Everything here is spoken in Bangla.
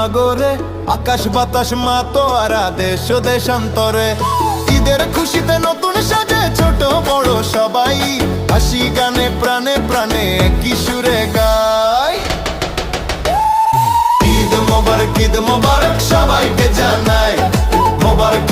সাগরে, আকাশ বাতাস মাতোয়ারা দেশ ও দেশান্তরে। ঈদের খুশিতে নতুন সাজে ছোট বড় সবাই, হাসি গানে প্রাণে প্রাণে একই সুরে গায়। ঈদ মোবারক সবাইকে জানাই, মোবারক